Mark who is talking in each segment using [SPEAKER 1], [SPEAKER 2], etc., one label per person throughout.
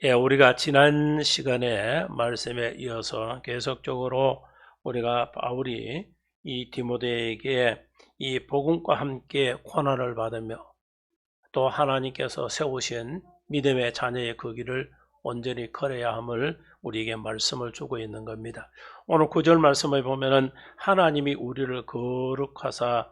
[SPEAKER 1] 예, 우리가 지난 시간에 말씀에 이어서 계속적으로 우리가 바울이 이 디모데에게 이 복음과 함께 고난을 받으며 또 하나님께서 세우신 믿음의 자녀의 그 길을 온전히 걸어야 함을 우리에게 말씀을 주고 있는 겁니다. 오늘 9절 말씀을 보면은 하나님이 우리를 거룩하사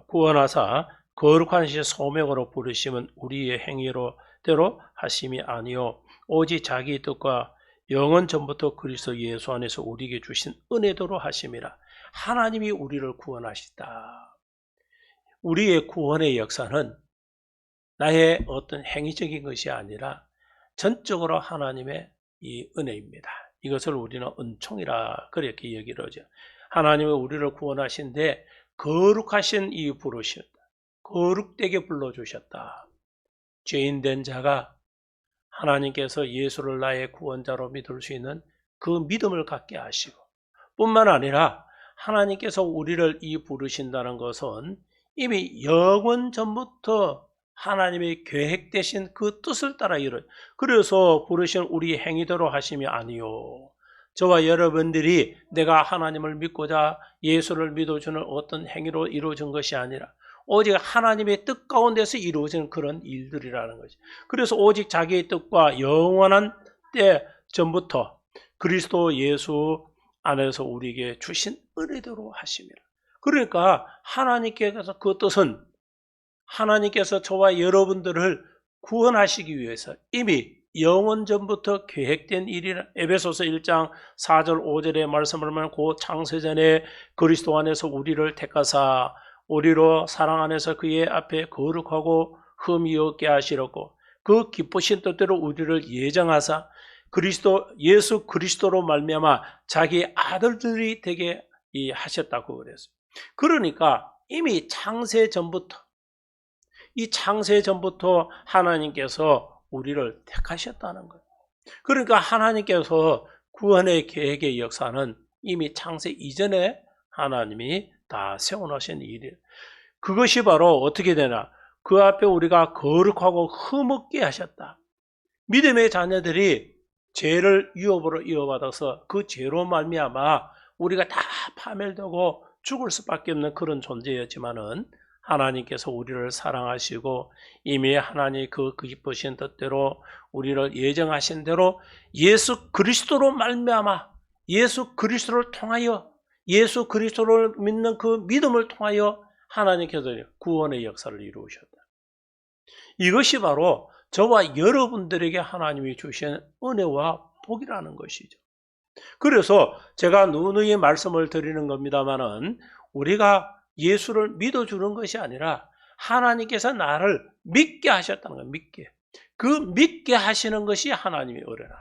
[SPEAKER 1] 구원하사 거룩한 시 소명으로 부르심은 우리의 행위로대로 하심이 아니요 오직 자기 뜻과 영원 전부터 그리스도 예수 안에서 우리에게 주신 은혜대로 하심이라. 하나님이 우리를 구원하시다. 우리의 구원의 역사는 나의 어떤 행위적인 것이 아니라 전적으로 하나님의 이 은혜입니다. 이것을 우리는 은총이라 그렇게 얘기를 하죠. 하나님이 우리를 구원하신데 거룩하신 이 부르셨다. 거룩되게 불러주셨다. 죄인된 자가 하나님께서 예수를 나의 구원자로 믿을 수 있는 그 믿음을 갖게 하시고 뿐만 아니라 하나님께서 우리를 이 부르신다는 것은 이미 영원 전부터 하나님의 계획되신 그 뜻을 따라 이룬, 그래서 부르신 우리 행위대로 하심이 아니요 저와 여러분들이 내가 하나님을 믿고자 예수를 믿어주는 어떤 행위로 이루어진 것이 아니라 오직 하나님의 뜻 가운데서 이루어지는 그런 일들이라는 거죠. 그래서 오직 자기의 뜻과 영원한 때 전부터 그리스도 예수 안에서 우리에게 주신 은혜대로 하심이라. 그러니까 하나님께서 그 뜻은 하나님께서 저와 여러분들을 구원하시기 위해서 이미 영원 전부터 계획된 일이라. 에베소서 1장 4절 5절의 말씀을 보면 그 창세전에 그리스도 안에서 우리를 택하사 우리로 사랑 안에서 그의 앞에 거룩하고 흠이 없게 하시려고 그 기쁘신 뜻대로 우리를 예정하사 예수 그리스도로 말미암아 자기 아들들이 되게 하셨다고 그랬어요. 그러니까 이미 창세 전부터 하나님께서 우리를 택하셨다는 거예요. 그러니까 하나님께서 구원의 계획의 역사는 이미 창세 이전에 하나님이 다 세워놓으신 일이에요. 그것이 바로 어떻게 되나? 그 앞에 우리가 거룩하고 흠없게 하셨다. 믿음의 자녀들이 죄를 유업으로 이어받아서 그 죄로 말미암아 우리가 다 파멸되고 죽을 수밖에 없는 그런 존재였지만은 하나님께서 우리를 사랑하시고 이미 하나님 그 기쁘신 뜻대로 우리를 예정하신 대로 예수 그리스도로 말미암아 예수 그리스도를 통하여 예수 그리스도를 믿는 그 믿음을 통하여 하나님께서 구원의 역사를 이루셨다. 이것이 바로 저와 여러분들에게 하나님이 주신 은혜와 복이라는 것이죠. 그래서 제가 누누이 말씀을 드리는 겁니다만은 우리가 예수를 믿어주는 것이 아니라 하나님께서 나를 믿게 하셨다는 거예요. 믿게 하시는 것이 하나님의 은혜라.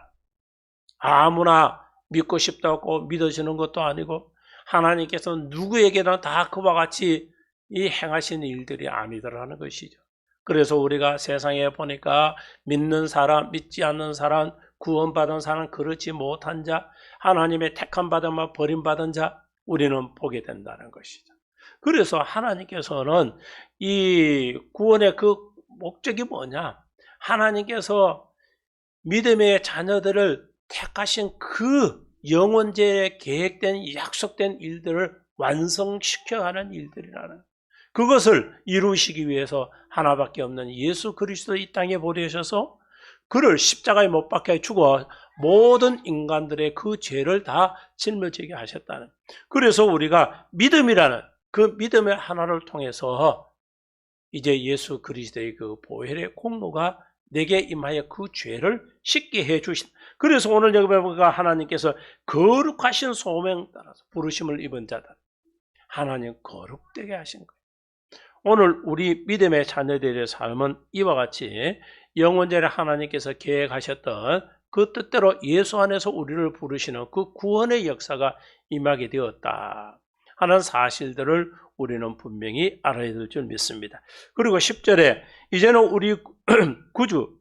[SPEAKER 1] 아무나 믿고 싶다고 믿어주는 것도 아니고 하나님께서 누구에게나 다 그와 같이 이 행하시는 일들이 아니더라는 것이죠. 그래서 우리가 세상에 보니까 믿는 사람, 믿지 않는 사람, 구원받은 사람, 그렇지 못한 자, 하나님의 택함 받음과 버림받은 자, 우리는 보게 된다는 것이죠. 그래서 하나님께서는 이 구원의 그 목적이 뭐냐? 하나님께서 믿음의 자녀들을 택하신 그 영원제에 계획된 약속된 일들을 완성시켜가는 일들이라는, 그것을 이루시기 위해서 하나밖에 없는 예수 그리스도 이 땅에 보내셔서 그를 십자가에 못 박혀 죽어 모든 인간들의 그 죄를 다 짊어지게 하셨다는. 그래서 우리가 믿음이라는 그 믿음의 하나를 통해서 이제 예수 그리스도의 그 보혈의 공로가 내게 임하여 그 죄를 씻게 해주신. 그래서 오늘 여기 보니까 하나님께서 거룩하신 소명 따라서 부르심을 입은 자들, 하나님 거룩되게 하신 거예요. 오늘 우리 믿음의 자녀들의 삶은 이와 같이 영원전에 하나님께서 계획하셨던 그 뜻대로 예수 안에서 우리를 부르시는 그 구원의 역사가 임하게 되었다 하는 사실들을 우리는 분명히 알아야 될 줄 믿습니다. 그리고 10절에 이제는 우리 구주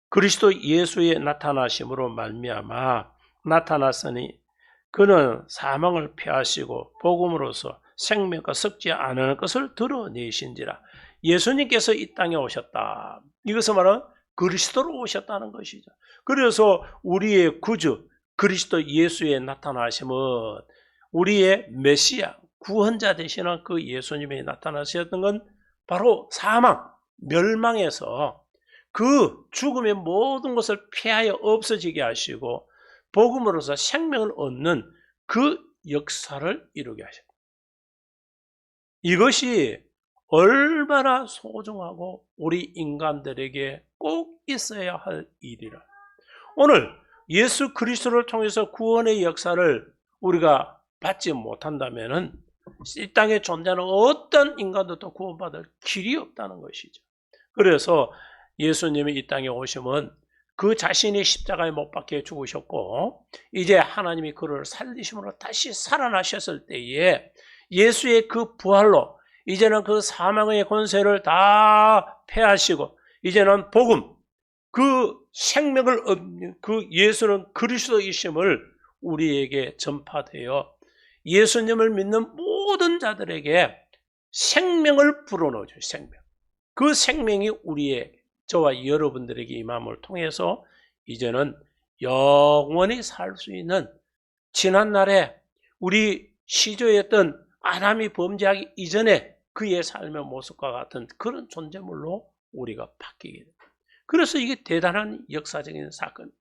[SPEAKER 1] 그리스도 예수의 나타나심으로 말미암아 나타났으니 그는 사망을 패하시고 복음으로써 생명과 썩지 않은 것을 드러내신지라. 예수님께서 이 땅에 오셨다. 이것은 말은 그리스도로 오셨다는 것이죠. 그래서 우리의 구주 그리스도 예수의 나타나심은 우리의 메시아 구원자 되시는 그 예수님이 나타나셨던 건 바로 사망, 멸망에서 그 죽음의 모든 것을 피하여 없어지게 하시고 복음으로서 생명을 얻는 그 역사를 이루게 하셨다. 이것이 얼마나 소중하고 우리 인간들에게 꼭 있어야 할 일이라. 오늘 예수 그리스도를 통해서 구원의 역사를 우리가 받지 못한다면 이 땅에 존재하는 어떤 인간도 구원받을 길이 없다는 것이죠. 그래서 예수님이 이 땅에 오시면 그 자신이 십자가에 못 박혀 죽으셨고 이제 하나님이 그를 살리심으로 다시 살아나셨을 때에 예수의 그 부활로 이제는 그 사망의 권세를 다 패하시고 이제는 복음, 그 생명을 얻는 그 예수는 그리스도이심을 우리에게 전파되어 예수님을 믿는 모든 자들에게 생명을 불어넣어줘요. 생명. 그 생명이 우리의 저와 여러분들에게 임함을 통해서 이제는 영원히 살 수 있는 지난날에 우리 시조였던 아담이 범죄하기 이전에 그의 삶의 모습과 같은 그런 존재물로 우리가 바뀌게 됩니다. 그래서 이게 대단한 역사적인 사건.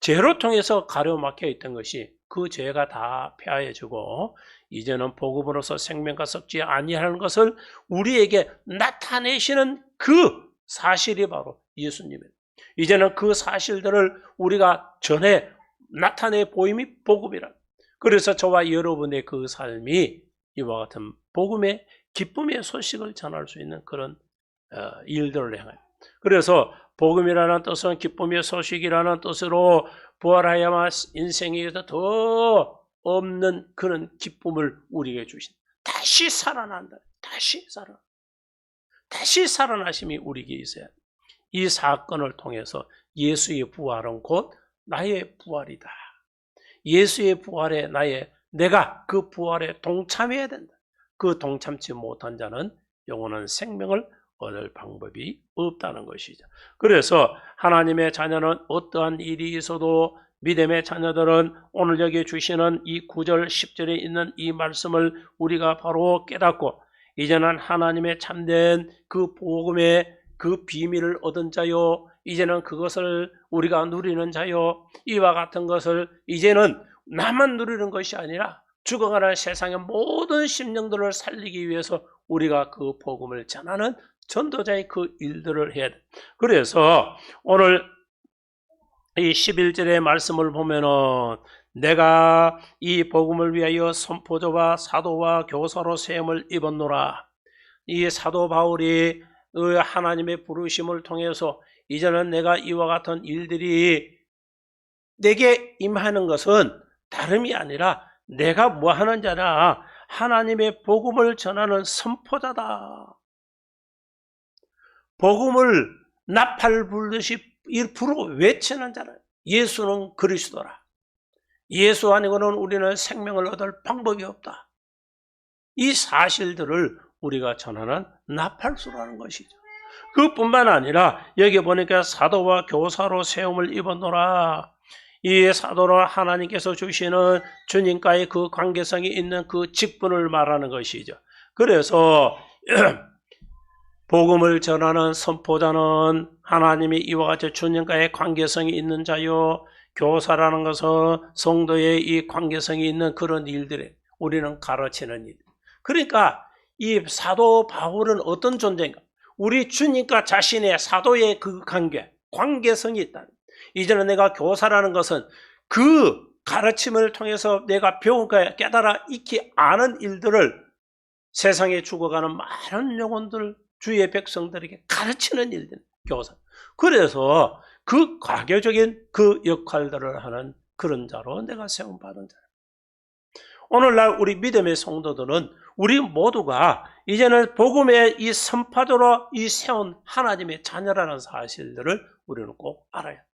[SPEAKER 1] 죄로 통해서 가려막혀 있던 것이 그 죄가 다 폐하여지고 이제는 복음으로서 생명과 썩지 아니하는 것을 우리에게 나타내시는 그 사실이 바로 예수님이에요. 이제는 그 사실들을 우리가 전해 나타내 보임이 복음이라. 그래서 저와 여러분의 그 삶이 이와 같은 복음의 기쁨의 소식을 전할 수 있는 그런 일들을 행해요. 그래서 복음이라는 뜻은 기쁨의 소식이라는 뜻으로 부활하야만 인생에서 더 없는 그런 기쁨을 우리에게 주신 다시 살아난다. 다시 살아나심이 우리에게 있어야 합니다. 이 사건을 통해서 예수의 부활은 곧 나의 부활이다. 예수의 부활에 내가 그 부활에 동참해야 된다. 그 동참치 못한 자는 영원한 생명을 얻을 방법이 없다는 것이죠. 그래서 하나님의 자녀는 어떠한 일이 있어도 믿음의 자녀들은 오늘 여기 주시는 이 9절 10절에 있는 이 말씀을 우리가 바로 깨닫고 이제는 하나님의 참된 그 복음의 그 비밀을 얻은 자요, 이제는 그것을 우리가 누리는 자요, 이와 같은 것을 이제는 나만 누리는 것이 아니라 죽어가는 세상의 모든 심령들을 살리기 위해서 우리가 그 복음을 전하는 전도자의 그 일들을 해야 돼. 그래서 오늘 이 11절의 말씀을 보면은 내가 이 복음을 위하여 선포자와 사도와 교사로 세움을 입었노라. 이 사도 바울이 하나님의 부르심을 통해서 이제는 내가 이와 같은 일들이 내게 임하는 것은 다름이 아니라 내가 뭐 하는 자냐? 하나님의 복음을 전하는 선포자다. 복음을 나팔 불듯이 부르고 외치는 자는 예수는 그리스도라. 예수 아니고는 우리는 생명을 얻을 방법이 없다. 이 사실들을 우리가 전하는 나팔수라는 것이죠. 그뿐만 아니라 여기 보니까 사도와 교사로 세움을 입었노라. 이 사도는 하나님께서 주시는 주님과의 그 관계성이 있는 그 직분을 말하는 것이죠. 그래서 복음을 전하는 선포자는 하나님이 이와 같이 주님과의 관계성이 있는 자요, 교사라는 것은 성도의 이 관계성이 있는 그런 일들에 우리는 가르치는 일. 그러니까 이 사도 바울은 어떤 존재인가? 우리 주님과 자신의 사도의 그 관계성이 있다. 이제는 내가 교사라는 것은 그 가르침을 통해서 내가 배우고 깨달아 익히 아는 일들을 세상에 죽어가는 많은 영혼들, 주의 백성들에게 가르치는 일들, 교사. 그래서 그 과교적인 그 역할들을 하는 그런 자로 내가 세움받은 자예요. 오늘날 우리 믿음의 성도들은 우리 모두가 이제는 복음의 이 선파자로 이 세운 하나님의 자녀라는 사실들을 우리는 꼭 알아야 합니다.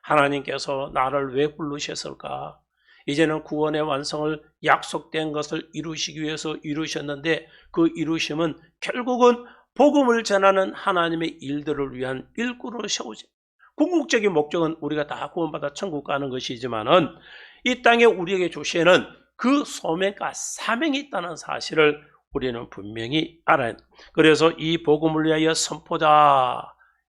[SPEAKER 1] 하나님께서 나를 왜 부르셨을까? 이제는 구원의 완성을 약속된 것을 이루시기 위해서 이루셨는데 그 이루심은 결국은 복음을 전하는 하나님의 일들을 위한 일꾼으로 세우죠. 궁극적인 목적은 우리가 다 구원받아 천국 가는 것이지만은 이 땅에 우리에게 주시는 그 소명과 사명이 있다는 사실을 우리는 분명히 알아야 합니다. 그래서 이 복음을 위하여 선포자,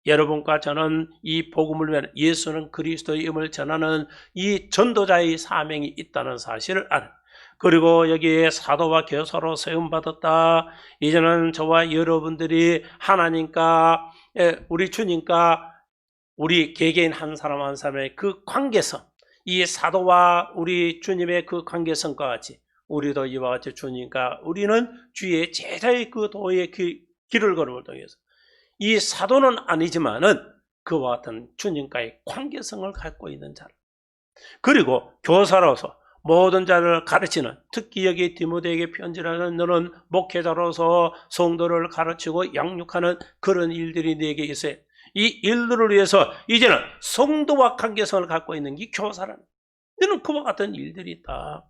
[SPEAKER 1] 여러분과 저는 이 복음을 위하여 예수는 그리스도의 임을 전하는 이 전도자의 사명이 있다는 사실을 알아야 합니다. 그리고 여기에 사도와 교사로 세움받았다. 이제는 저와 여러분들이 하나님과 우리 주님과 우리 개개인 한 사람 한 사람의 그 관계성, 이 사도와 우리 주님의 그 관계성과 같이 우리도 이와 같이 주님과 우리는 주의 제자의 그 도의 길을 걸음을 통해서 이 사도는 아니지만은 그와 같은 주님과의 관계성을 갖고 있는 자를, 그리고 교사로서 모든 자를 가르치는, 특히 여기 디모데에게 편지라는 너는 목회자로서 성도를 가르치고 양육하는 그런 일들이 네게 있어요. 이 일들을 위해서 이제는 성도와 관계성을 갖고 있는 게 교사라는, 너는 그와 같은 일들이 있다.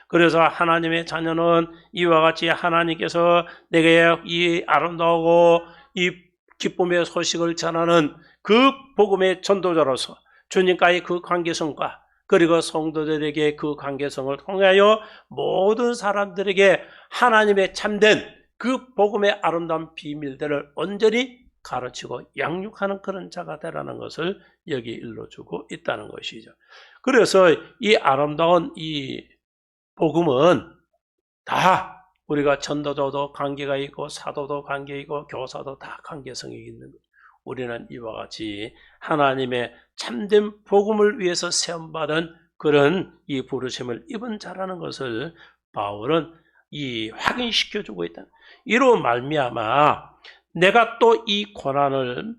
[SPEAKER 1] 그래서 하나님의 자녀는 이와 같이 하나님께서 내게 이 아름다우고 이 기쁨의 소식을 전하는 그 복음의 전도자로서 주님과의 그 관계성과 그리고 성도들에게 그 관계성을 통하여 모든 사람들에게 하나님의 참된 그 복음의 아름다운 비밀들을 온전히 가르치고 양육하는 그런 자가 되라는 것을 여기 일러주고 있다는 것이죠. 그래서 이 아름다운 이 복음은 다 우리가 전도자도 관계가 있고 사도도 관계 있고 교사도 다 관계성이 있는 거예요. 우리는 이와 같이 하나님의 참된 복음을 위해서 세움받은 그런 이 부르심을 입은 자라는 것을 바울은 이 확인시켜주고 있다. 이로 말미암아 내가 또 이 고난을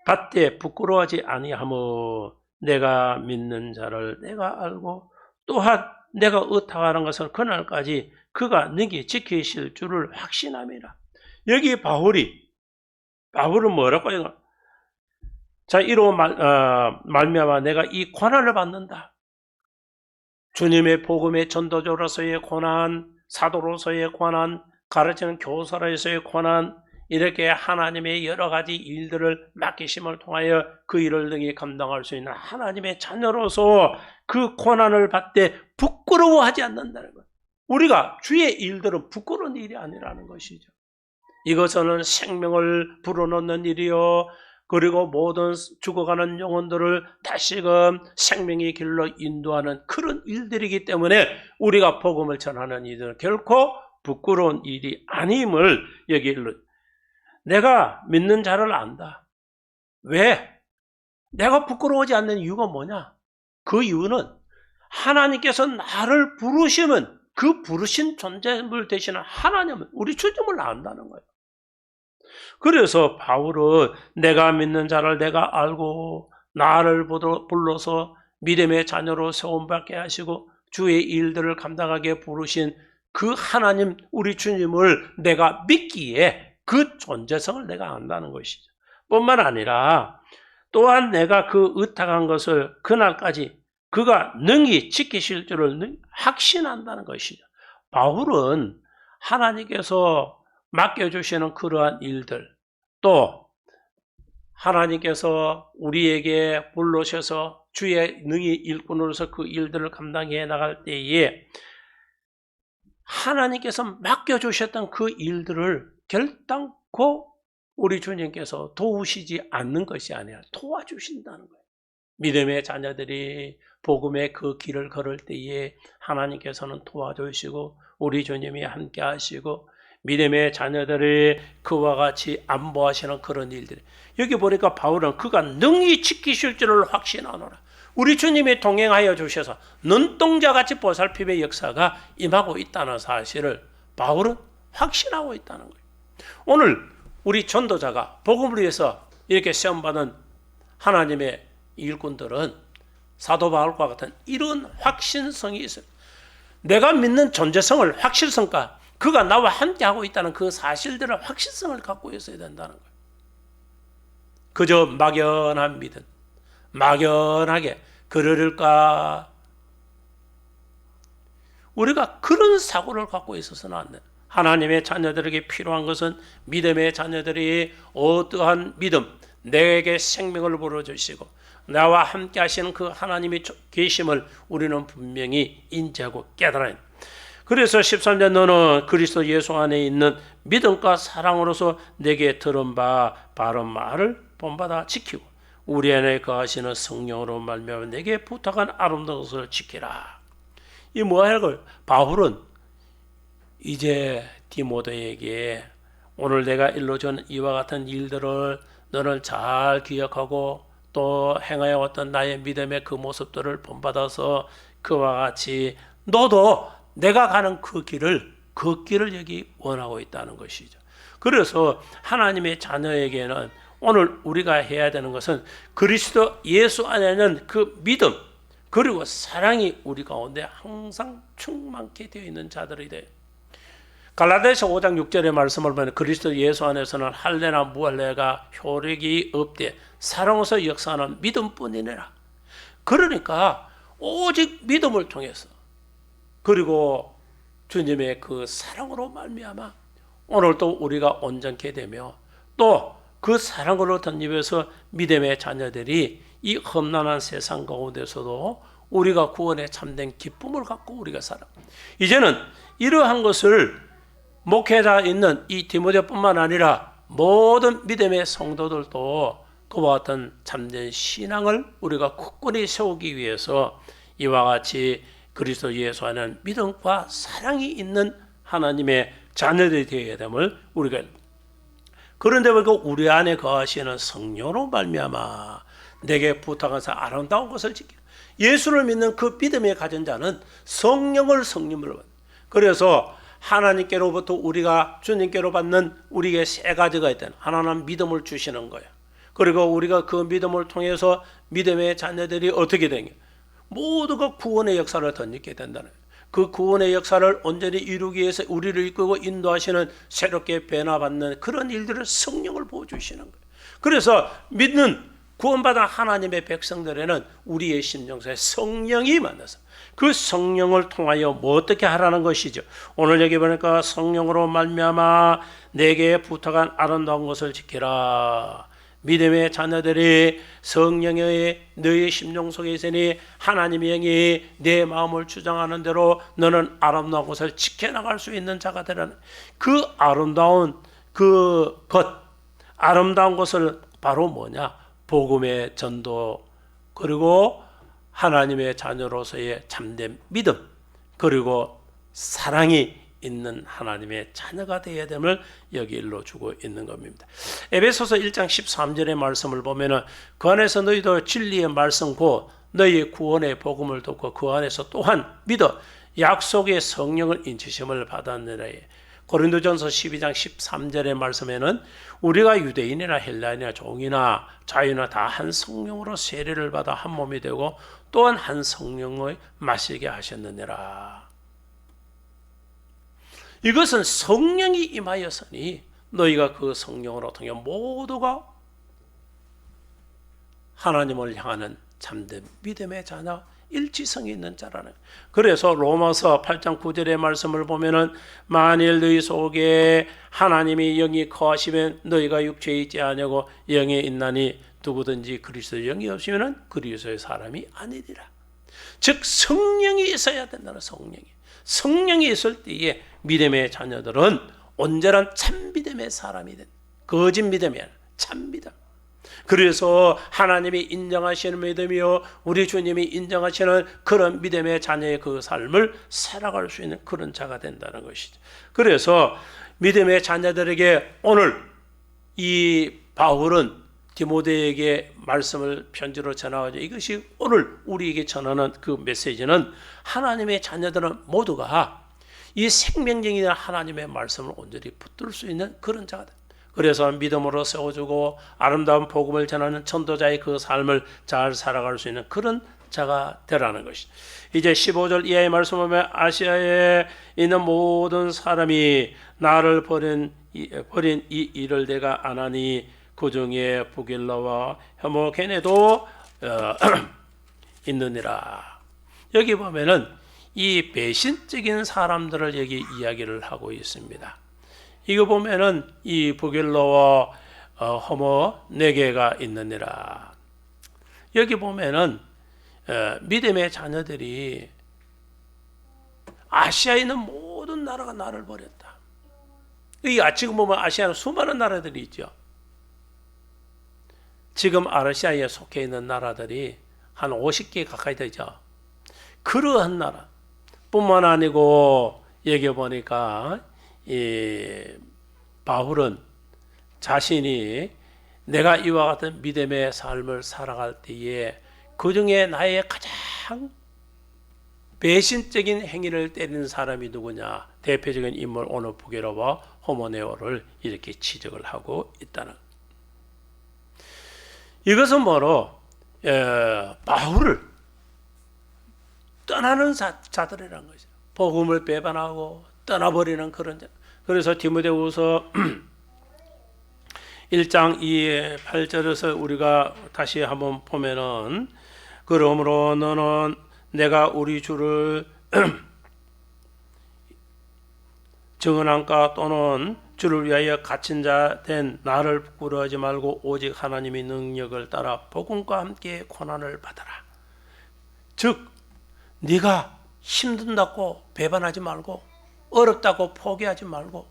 [SPEAKER 1] 받되 부끄러워하지 아니하며 내가 믿는 자를 내가 알고 또한 내가 의탁하는 것을 그날까지 그가 너에게 지키실 줄을 확신함이라. 여기 바울은 뭐라고 해요? 자, 이로 말미암아 내가 이 고난을 받는다. 주님의 복음의 전도자로서의 고난, 사도로서의 고난, 가르치는 교사로서의 고난, 이렇게 하나님의 여러 가지 일들을 맡기심을 통하여 그 일을 능히 감당할 수 있는 하나님의 자녀로서 그 고난을 받되 부끄러워하지 않는다는 것. 우리가 주의 일들은 부끄러운 일이 아니라는 것이죠. 이것은 생명을 불어넣는 일이요, 그리고 모든 죽어가는 영혼들을 다시금 생명의 길로 인도하는 그런 일들이기 때문에 우리가 복음을 전하는 일은 결코 부끄러운 일이 아님을 여기 일러. 내가 믿는 자를 안다. 왜? 내가 부끄러워하지 않는 이유가 뭐냐? 그 이유는 하나님께서 나를 부르시면 그 부르신 존재물 되시는 하나님은 우리 주님을 안다는 거예요. 그래서 바울은 내가 믿는 자를 내가 알고 나를 불러서 믿음의 자녀로 세움받게 하시고 주의 일들을 감당하게 부르신 그 하나님 우리 주님을 내가 믿기에 그 존재성을 내가 안다는 것이죠. 뿐만 아니라 또한 내가 그 의탁한 것을 그날까지 그가 능히 지키실 줄을 확신한다는 것이죠. 바울은 하나님께서 맡겨주시는 그러한 일들, 또 하나님께서 우리에게 불러셔서 주의 능히 일꾼으로서 그 일들을 감당해 나갈 때에 하나님께서 맡겨주셨던 그 일들을 결단코 우리 주님께서 도우시지 않는 것이 아니라 도와주신다는 거예요. 믿음의 자녀들이 복음의 그 길을 걸을 때에 하나님께서는 도와주시고 우리 주님이 함께 하시고 믿음의 자녀들이 그와 같이 안보하시는 그런 일들. 여기 보니까 바울은 그가 능히 지키실 줄을 확신하노라. 우리 주님이 동행하여 주셔서 눈동자같이 보살핌의 역사가 임하고 있다는 사실을 바울은 확신하고 있다는 거예요. 오늘 우리 전도자가 복음을 위해서 이렇게 시험받은 하나님의 일꾼들은 사도 바울과 같은 이런 확신성이 있어요. 내가 믿는 존재성을 확실성과 그가 나와 함께하고 있다는 그 사실들을 확실성을 갖고 있어야 된다는 거예요. 그저 막연한 믿음, 막연하게 그러릴까? 우리가 그런 사고를 갖고 있어서는 안 돼요. 하나님의 자녀들에게 필요한 것은 믿음의 자녀들이 어떠한 믿음, 내게 생명을 불어주시고 나와 함께 하시는 그 하나님의 계심을 우리는 분명히 인지하고 깨달아야 합니다. 그래서 13절 너는 그리스도 예수 안에 있는 믿음과 사랑으로서 내게 들은 바 바른 말을 본받아 지키고 우리 안에 거하시는 성령으로 말미암아 내게 부탁한 아름다운 것을 지키라. 이 뭐할 걸? 바울은 이제 디모데에게 오늘 내가 일러준 이와 같은 일들을 너는 잘 기억하고 또 행하여 왔던 나의 믿음의 그 모습들을 본받아서 그와 같이 너도 내가 가는 그 길을 걷기를 여기 원하고 있다는 것이죠. 그래서 하나님의 자녀에게는 오늘 우리가 해야 되는 것은 그리스도 예수 안에는 그 믿음 그리고 사랑이 우리 가운데 항상 충만케 되어 있는 자들이 돼요. 갈라디아서 5장 6절의 말씀을 보면 그리스도 예수 안에서는 할례나 무할례가 효력이 없되 사랑으로서 역사하는 믿음뿐이니라. 그러니까 오직 믿음을 통해서 그리고 주님의 그 사랑으로 말미암아 오늘도 우리가 온전케 되며 또 그 사랑으로 덧입어서 믿음의 자녀들이 이 험난한 세상 가운데서도 우리가 구원의 참된 기쁨을 갖고 우리가 살아. 이제는 이러한 것을 목회자 있는 이 디모데뿐만 아니라 모든 믿음의 성도들도 그와 같은 참된 신앙을 우리가 굳건히 세우기 위해서 이와 같이 그리스도 예수 안에는 믿음과 사랑이 있는 하나님의 자녀들이 되어야 됨을 우리가 그런데 왜 우리 안에 거하시는 성령으로 말미암아 내게 부탁하사 아름다운 것을 지키라. 예수를 믿는 그 믿음에 가진 자는 성령을 성령으로 받는. 그래서 하나님께로부터 우리가 주님께로 받는 우리에게 세 가지가 있다. 하나는 믿음을 주시는 거예요. 그리고 우리가 그 믿음을 통해서 믿음의 자녀들이 어떻게 되냐? 모두가 구원의 역사를 덧입게 된다는 거예요. 그 구원의 역사를 온전히 이루기 위해서 우리를 이끌고 인도하시는 새롭게 변화받는 그런 일들을 성령을 보여주시는 거예요. 그래서 믿는 구원받은 하나님의 백성들에는 우리의 심령속에 성령이 만나서 그 성령을 통하여 뭐 어떻게 하라는 것이죠. 오늘 여기 보니까 성령으로 말미암아 내게 부탁한 아름다운 것을 지키라. 믿음의 자녀들이 성령의 너의 심령 속에 있으니 하나님의 영이 내 마음을 주장하는 대로 너는 아름다운 것을 지켜나갈 수 있는 자가 되라는 그 아름다운 아름다운 것을 바로 뭐냐? 복음의 전도 그리고 하나님의 자녀로서의 참된 믿음 그리고 사랑이 있는 하나님의 자녀가 되어야 됨을 여기 일러주고 있는 겁니다. 에베소서 1장 13절의 말씀을 보면 그 안에서 너희도 진리의 말씀 곧 너희 구원의 복음을 듣고 그 안에서 또한 믿어 약속의 성령을 인치심을 받았느라. 고린도전서 12장 13절의 말씀에는 우리가 유대인이나 헬라인이나 종이나 자유나 다 한 성령으로 세례를 받아 한 몸이 되고 또한 한 성령을 마시게 하셨느니라. 이것은 성령이 임하였으니 너희가 그 성령으로 통해 모두가 하나님을 향하는 참된 믿음의 자녀 일치성이 있는 자라는. 그래서 로마서 8장 9절의 말씀을 보면은 만일 너희 속에 하나님의 영이 거하시면 너희가 육체에 있지 아니하고 영에 있나니 누구든지 그리스도 영이 없으면은 그리스도의 사람이 아니리라. 즉 성령이 있어야 된다는 성령이 있을 때에 믿음의 자녀들은 온전한 참 믿음의 사람이 된 거짓 믿음이 아니라 참 믿음. 그래서 하나님이 인정하시는 믿음이요 우리 주님이 인정하시는 그런 믿음의 자녀의 그 삶을 살아갈 수 있는 그런 자가 된다는 것이죠. 그래서 믿음의 자녀들에게 오늘 이 바울은 디모데에게 말씀을 편지로 전하죠. 이것이 오늘 우리에게 전하는 그 메시지는 하나님의 자녀들은 모두가 이 생명적인 하나님의 말씀을 온전히 붙들 수 있는 그런 자가 됩니다. 그래서 믿음으로 세워주고 아름다운 복음을 전하는 전도자의 그 삶을 잘 살아갈 수 있는 그런 자가 되라는 것이죠. 이제 15절 이하의 말씀을 보면 아시아에 있는 모든 사람이 나를 버린 이 일을 내가 안 하니 그 중에 부길라와 헤모게네도 있느니라. 여기 보면은 이 배신적인 사람들을 여기 이야기를 하고 있습니다. 이거 보면은 이 부길라와 허모 4개가 있느니라. 여기 보면은 믿음의 자녀들이 아시아에 있는 모든 나라가 나를 버렸다. 지금 보면 아시아는 수많은 나라들이 있죠. 지금 아시아에 속해 있는 나라들이 한 50개 가까이 되죠. 그러한 나라 뿐만 아니고 여기 보니까 이 바울은 자신이 내가 이와 같은 믿음의 삶을 살아갈 때에 그 중에 나의 가장 배신적인 행위를 때리는 사람이 누구냐? 대표적인 인물 오늘 보기로 봐 호모네오를 이렇게 지적을 하고 있다는. 이것은 뭐로 바울을 떠나는 자들이라는 거죠. 복음을 배반하고 떠나버리는 그런 자. 그래서 디모데후서 1장 8절에서 우리가 다시 한번 보면은 그러므로 너는 내가 우리 주를 증언한가 또는 주를 위하여 갇힌 자 된 나를 부끄러워하지 말고 오직 하나님의 능력을 따라 복음과 함께 고난을 받아라. 즉 네가 힘든다고 배반하지 말고 어렵다고 포기하지 말고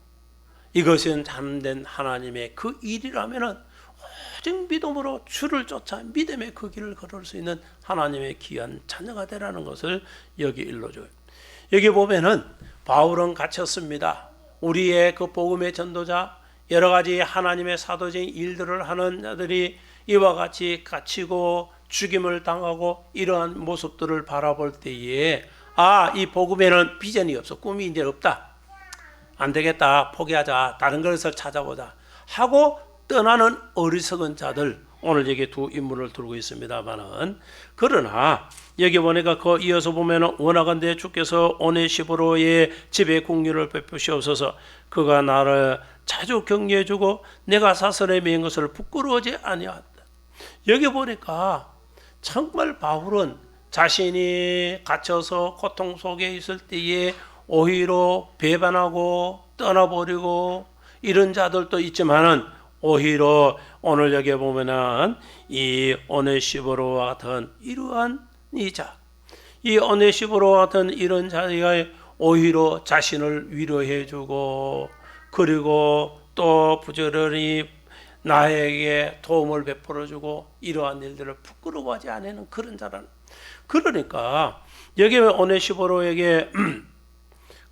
[SPEAKER 1] 이것은 참된 하나님의 그 일이라면은 오직 믿음으로 주를 쫓아 믿음의 그 길을 걸을 수 있는 하나님의 귀한 자녀가 되라는 것을 여기 일러줘요. 여기 보면은 바울은 갇혔습니다. 우리의 그 복음의 전도자 여러 가지 하나님의 사도적인 일들을 하는 자들이 이와 같이 갇히고 죽임을 당하고 이러한 모습들을 바라볼 때에 이 복음에는 비전이 없어. 꿈이 이제 없다. 안 되겠다. 포기하자. 다른 것을 찾아보자. 하고 떠나는 어리석은 자들. 오늘 여기 두 인물을 들고 있습니다만은 그러나 여기 보니까 그 이어서 보면은 원하건대 주께서 오네시보로의 집에 긍휼을 베푸시옵소서. 그가 나를 자주 격려해주고 내가 사슬에 매인 것을 부끄러워하지 아니하다. 여기 보니까 정말 바울은 자신이 갇혀서 고통 속에 있을 때에 오히려 배반하고 떠나버리고 이런 자들도 있지만은 오히려 오늘 여기 보면은 이 오네시보로와 같은 이러한 이 오네시보로와 같은 이런 자가 오히려 자신을 위로해주고 그리고 또 부지런히 나에게 도움을 베풀어주고 이러한 일들을 부끄러워하지 않는 그런 자라는. 그러니까 여기 오네시보로에게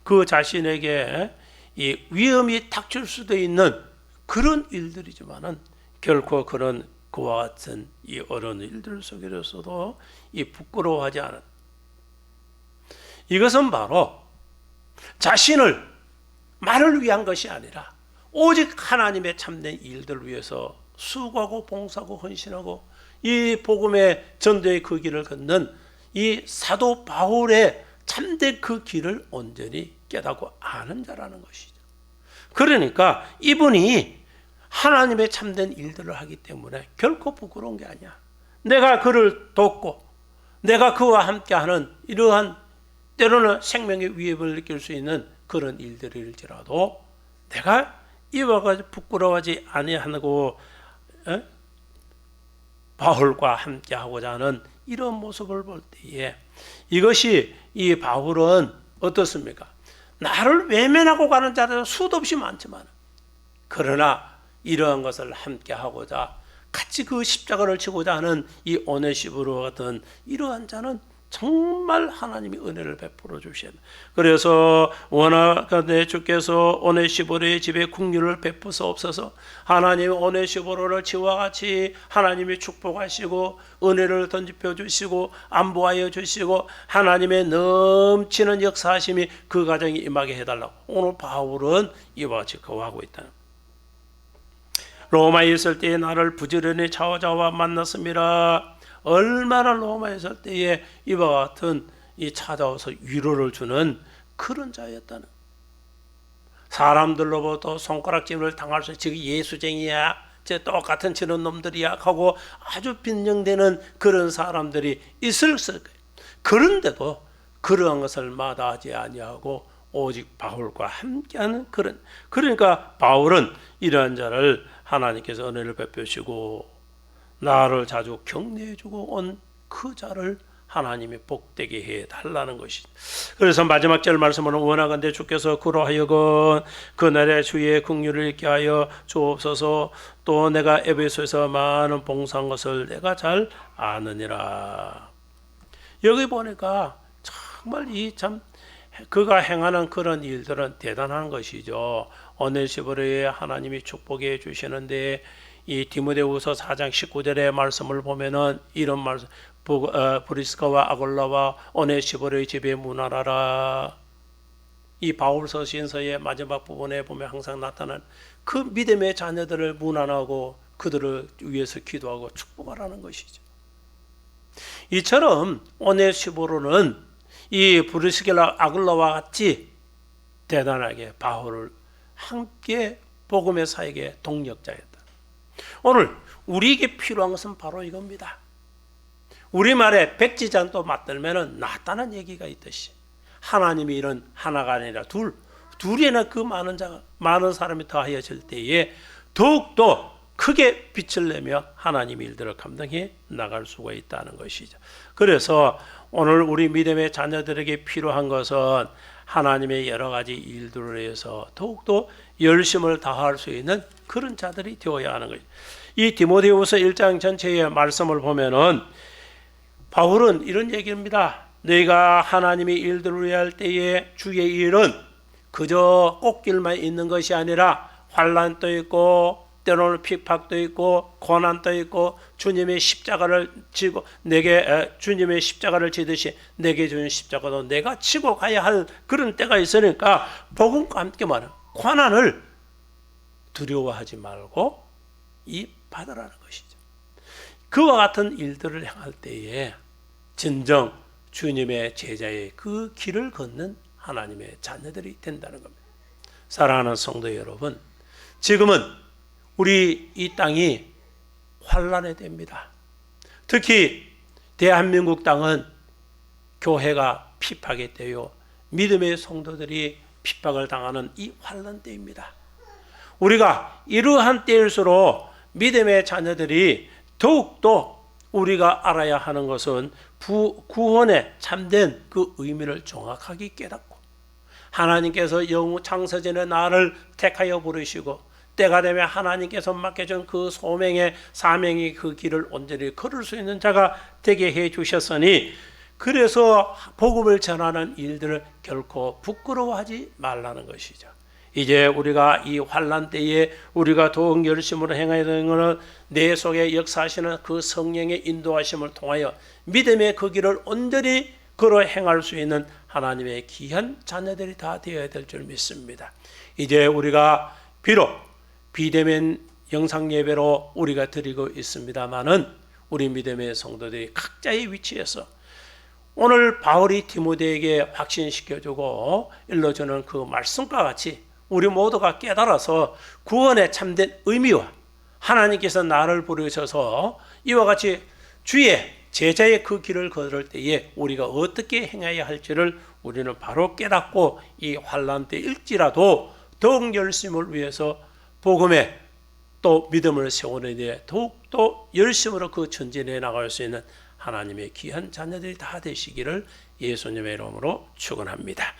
[SPEAKER 1] 그 자신에게 이 위험이 닥칠 수도 있는 그런 일들이지만은 결코 그런 그와 같은 이 어려운 일들 속에서도 이 부끄러워하지 않은 이것은 바로 자신을 말을 위한 것이 아니라 오직 하나님의 참된 일들을 위해서 수고하고 봉사하고 헌신하고 이 복음의 전도의 그 길을 걷는 이 사도 바울의 참된 그 길을 온전히 깨닫고 아는 자라는 것이죠. 그러니까 이분이 하나님의 참된 일들을 하기 때문에 결코 부끄러운 게 아니야. 내가 그를 돕고 내가 그와 함께하는 이러한 때로는 생명의 위협을 느낄 수 있는 그런 일들일지라도 내가 이와 같이 부끄러워하지 아니하고 바울과 함께하고자 하는 이런 모습을 볼 때에 이것이 이 바울은 어떻습니까? 나를 외면하고 가는 자들은 수도 없이 많지만 그러나 이러한 것을 함께하고자 같이 그 십자가를 지고자 하는 이 오네시보로 같은 이러한 자는 정말 하나님이 은혜를 베풀어 주셔야 돼요. 그래서 원하건대 주께서 오네시보로의 집에 긍휼을 베푸소서. 하나님 오네시보로를 지와 같이 하나님이 축복하시고 은혜를 던집혀 주시고 안보하여 주시고 하나님의 넘치는 역사하심이 그 가정에 임하게 해달라고 오늘 바울은 이와 같이 거하고 있다는. 로마에 있을 때에 나를 부지런히 찾아와 만났습니다. 얼마나 로마에 있을 때에 이와 같은 이 찾아와서 위로를 주는 그런 자였다는. 사람들로부터 손가락질을 당할 수 지금 예수쟁이야, 저 똑같은 저런 놈들이야 하고 아주 빈정대는 그런 사람들이 있을 거예요. 그런데도 그러한 것을 마다하지 아니하고 오직 바울과 함께하는 그런. 그러니까 바울은 이러한 자를 하나님께서 은혜를 베푸시고 나를 자주 격려해주고 온 그 자를 하나님이 복되게 해달라는 것이죠. 그래서 마지막 절 말씀은 원하건대 주께서 그로 하여금 그날의 주의 긍휼을 있게 하여 주옵소서. 또 내가 에베소에서 많은 봉사한 것을 내가 잘 아느니라. 여기 보니까 정말 그가 행하는 그런 일들은 대단한 것이죠. 오네시보르에 하나님이 축복해 주시는데 이 디모데후서 4장 19절의 말씀을 보면은 이런 말씀, 브리스가와 아골라와 오네시보르의 집에 문안하라. 이 바울 서신서의 마지막 부분에 보면 항상 나타난 그 믿음의 자녀들을 문안하고 그들을 위해서 기도하고 축복하라는 것이죠. 이처럼 오네시보르는 이 브리스가와 아골라와 같이 대단하게 바울을 함께 복음의 사역의 동력자였다. 오늘 우리에게 필요한 것은 바로 이겁니다. 우리말에 백지장도 맞들면 낫다는 얘기가 있듯이 하나님이 이런 하나가 아니라 둘이나 그 많은 사람이 더하여질 때에 더욱더 크게 빛을 내며 하나님의 일들을 감당해 나갈 수가 있다는 것이죠. 그래서 오늘 우리 믿음의 자녀들에게 필요한 것은 하나님의 여러 가지 일들을 위해서 더욱더 열심을 다할 수 있는 그런 자들이 되어야 하는 것이죠. 이 디모데후서 1장 전체의 말씀을 보면은 바울은 이런 얘기입니다. 너희가 하나님의 일들을 위할 때에 주의 일은 그저 꽃길만 있는 것이 아니라 환난도 있고 때로는 핍박도 있고 고난도 있고 주님의 십자가를 지고 주님의 십자가를 지듯이 내게 주는 십자가도 내가 지고 가야 할 그런 때가 있으니까 복음과 함께 말하는 고난을 두려워하지 말고 이 받으라는 것이죠. 그와 같은 일들을 행할 때에 진정 주님의 제자의 그 길을 걷는 하나님의 자녀들이 된다는 겁니다. 사랑하는 성도 여러분, 지금은 우리 이 땅이 환난의 때입니다. 특히 대한민국 땅은 교회가 핍박의 때요, 믿음의 성도들이 핍박을 당하는 이 환난 때입니다. 우리가 이러한 때일수록 믿음의 자녀들이 더욱더 우리가 알아야 하는 것은 구원의 참된 그 의미를 정확하게 깨닫고 하나님께서 영우 창세전에 나를 택하여 부르시고 때가 되면 하나님께서 맡겨준 그 소명의 사명의 그 길을 온전히 걸을 수 있는 자가 되게 해 주셨으니 그래서 복음을 전하는 일들을 결코 부끄러워하지 말라는 것이죠. 이제 우리가 이 환난 때에 우리가 더욱 열심으로 행해야 되는 것은 내 속에 역사하시는 그 성령의 인도하심을 통하여 믿음의 그 길을 온전히 걸어 행할 수 있는 하나님의 귀한 자녀들이 다 되어야 될 줄 믿습니다. 이제 우리가 비록 비대면 영상 예배로 우리가 드리고 있습니다만은 우리 믿음의 성도들이 각자의 위치에서 오늘 바울이 디모데에게 확신시켜주고 일러주는 그 말씀과 같이 우리 모두가 깨달아서 구원의 참된 의미와 하나님께서 나를 부르셔서 이와 같이 주의 제자의 그 길을 걸을 때에 우리가 어떻게 행해야 할지를 우리는 바로 깨닫고 이 환난 때일지라도 더욱 열심을 위해서 복음에 또 믿음을 세우는 데 더욱더 열심으로 그 전진해 나갈 수 있는 하나님의 귀한 자녀들이 다 되시기를 예수님의 이름으로 축원합니다.